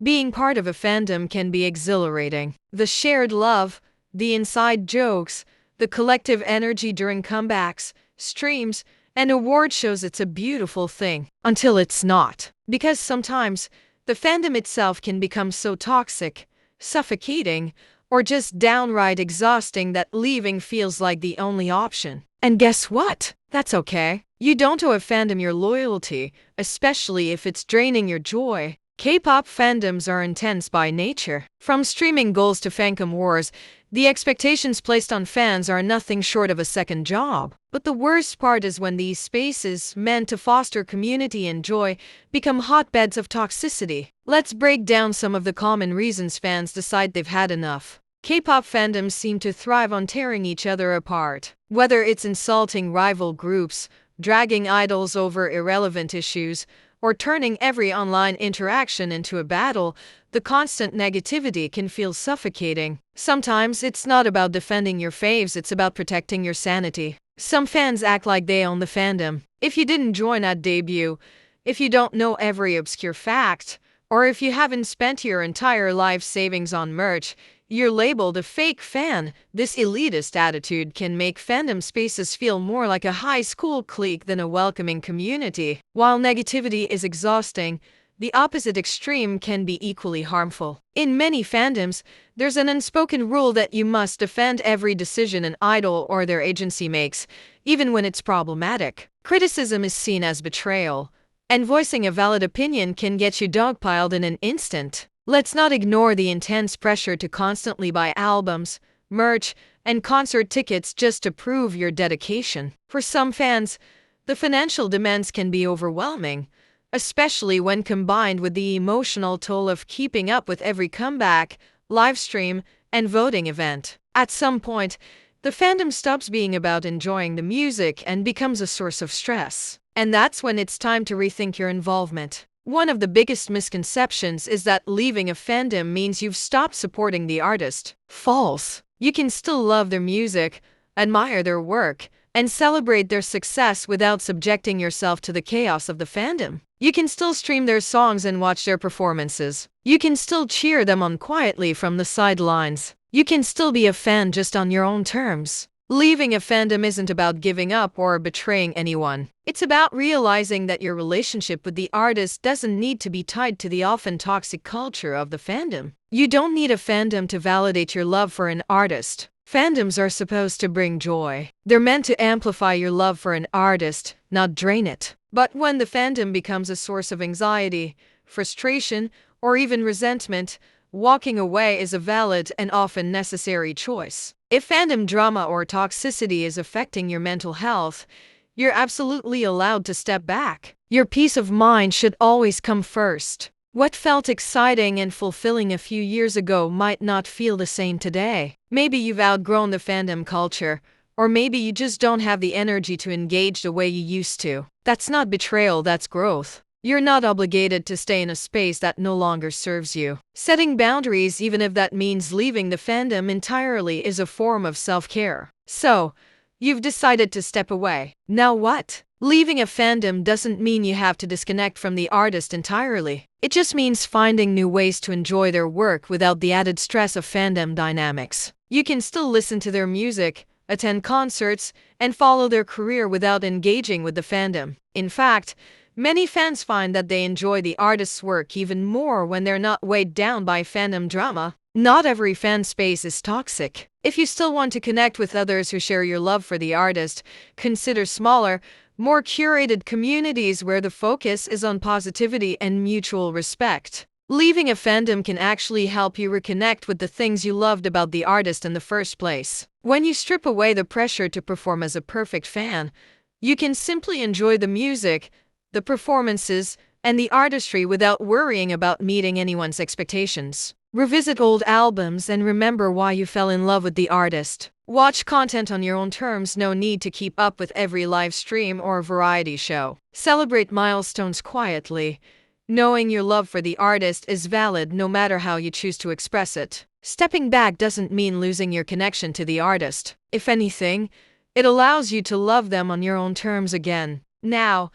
Being part of a fandom can be exhilarating. The shared love, the inside jokes, the collective energy during comebacks, streams, and award shows, it's a beautiful thing. Until it's not. Because sometimes, the fandom itself can become so toxic, suffocating, or just downright exhausting that leaving feels like the only option. And guess what? That's okay. You don't owe a fandom your loyalty, especially if it's draining your joy. K-pop fandoms are intense by nature. From streaming goals to fandom wars, the expectations placed on fans are nothing short of a second job. But the worst part is when these spaces, meant to foster community and joy, become hotbeds of toxicity. Let's break down some of the common reasons fans decide they've had enough. K-pop fandoms seem to thrive on tearing each other apart. Whether it's insulting rival groups, dragging idols over irrelevant issues, or turning every online interaction into a battle, the constant negativity can feel suffocating. Sometimes it's not about defending your faves, it's about protecting your sanity. Some fans act like they own the fandom. If you didn't join at debut, if you don't know every obscure fact, or if you haven't spent your entire life savings on merch, you're labeled a fake fan. This elitist attitude can make fandom spaces feel more like a high school clique than a welcoming community. While negativity is exhausting, the opposite extreme can be equally harmful. In many fandoms, there's an unspoken rule that you must defend every decision an idol or their agency makes, even when it's problematic. Criticism is seen as betrayal, and voicing a valid opinion can get you dogpiled in an instant. Let's not ignore the intense pressure to constantly buy albums, merch, and concert tickets just to prove your dedication. For some fans, the financial demands can be overwhelming, especially when combined with the emotional toll of keeping up with every comeback, live stream, and voting event. At some point, the fandom stops being about enjoying the music and becomes a source of stress. And that's when it's time to rethink your involvement. One of the biggest misconceptions is that leaving a fandom means you've stopped supporting the artist. False. You can still love their music, admire their work, and celebrate their success without subjecting yourself to the chaos of the fandom. You can still stream their songs and watch their performances. You can still cheer them on quietly from the sidelines. You can still be a fan just on your own terms. Leaving a fandom isn't about giving up or betraying anyone. It's about realizing that your relationship with the artist doesn't need to be tied to the often toxic culture of the fandom. You don't need a fandom to validate your love for an artist. Fandoms are supposed to bring joy. They're meant to amplify your love for an artist, not drain it. But when the fandom becomes a source of anxiety, frustration, or even resentment, walking away is a valid and often necessary choice. If fandom drama or toxicity is affecting your mental health, you're absolutely allowed to step back. Your peace of mind should always come first. What felt exciting and fulfilling a few years ago might not feel the same today. Maybe you've outgrown the fandom culture, or maybe you just don't have the energy to engage the way you used to. That's not betrayal, that's growth. You're not obligated to stay in a space that no longer serves you. Setting boundaries, even if that means leaving the fandom entirely, is a form of self-care. So, you've decided to step away. Now what? Leaving a fandom doesn't mean you have to disconnect from the artist entirely. It just means finding new ways to enjoy their work without the added stress of fandom dynamics. You can still listen to their music, attend concerts, and follow their career without engaging with the fandom. In fact, many fans find that they enjoy the artist's work even more when they're not weighed down by fandom drama. Not every fan space is toxic. If you still want to connect with others who share your love for the artist, consider smaller, more curated communities where the focus is on positivity and mutual respect. Leaving a fandom can actually help you reconnect with the things you loved about the artist in the first place. When you strip away the pressure to perform as a perfect fan, you can simply enjoy the music, the performances, and the artistry without worrying about meeting anyone's expectations. Revisit old albums and remember why you fell in love with the artist. Watch content on your own terms, no need to keep up with every live stream or variety show. Celebrate milestones quietly, knowing your love for the artist is valid no matter how you choose to express it. Stepping back doesn't mean losing your connection to the artist. If anything, it allows you to love them on your own terms again. Now,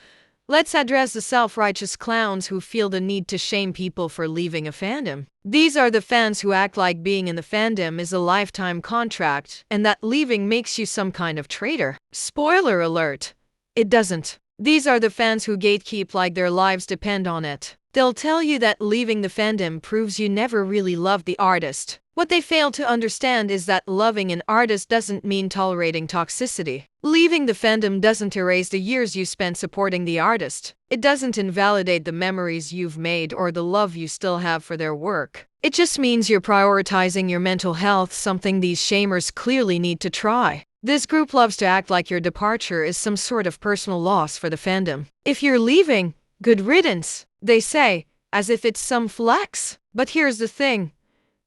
Let's address the self-righteous clowns who feel the need to shame people for leaving a fandom. These are the fans who act like being in the fandom is a lifetime contract and that leaving makes you some kind of traitor. Spoiler alert, it doesn't. These are the fans who gatekeep like their lives depend on it. They'll tell you that leaving the fandom proves you never really loved the artist. What they fail to understand is that loving an artist doesn't mean tolerating toxicity. Leaving the fandom doesn't erase the years you spent supporting the artist. It doesn't invalidate the memories you've made or the love you still have for their work. It just means you're prioritizing your mental health, something these shamers clearly need to try. This group loves to act like your departure is some sort of personal loss for the fandom. If you're leaving, good riddance, they say, as if it's some flex. But here's the thing.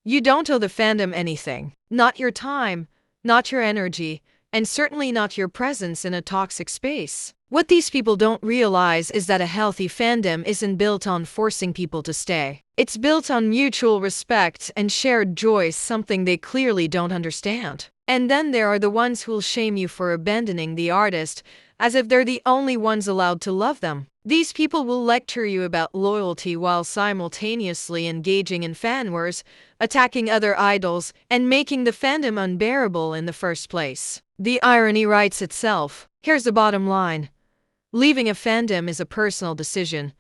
You don't owe the fandom anything. Not your time, not your energy, and certainly not your presence in a toxic space. What these people don't realize is that a healthy fandom isn't built on forcing people to stay. It's built on mutual respect and shared joy, something they clearly don't understand. And then there are the ones who'll shame you for abandoning the artist, as if they're the only ones allowed to love them. These people will lecture you about loyalty while simultaneously engaging in fanwars, attacking other idols, and making the fandom unbearable in the first place. The irony writes itself. Here's the bottom line. Leaving a fandom is a personal decision,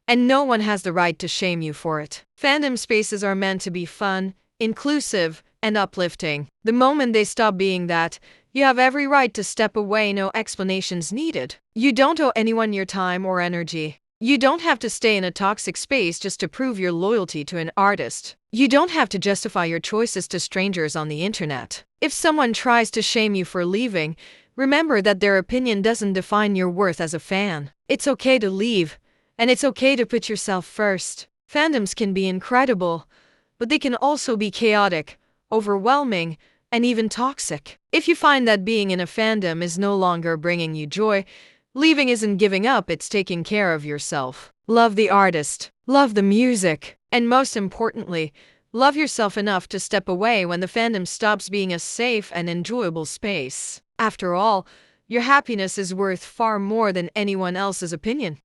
and no one has the right to shame you for it. Fandom spaces are meant to be fun, inclusive, and uplifting. The moment they stop being that, you have every right to step away, no explanations needed. You don't owe anyone your time or energy. You don't have to stay in a toxic space just to prove your loyalty to an artist. You don't have to justify your choices to strangers on the internet. If someone tries to shame you for leaving, remember that their opinion doesn't define your worth as a fan. It's okay to leave, and it's okay to put yourself first. Fandoms can be incredible, but they can also be chaotic, overwhelming, and even toxic. If you find that being in a fandom is no longer bringing you joy, leaving isn't giving up, it's taking care of yourself. Love the artist, love the music, and most importantly, love yourself enough to step away when the fandom stops being a safe and enjoyable space. After all, your happiness is worth far more than anyone else's opinion.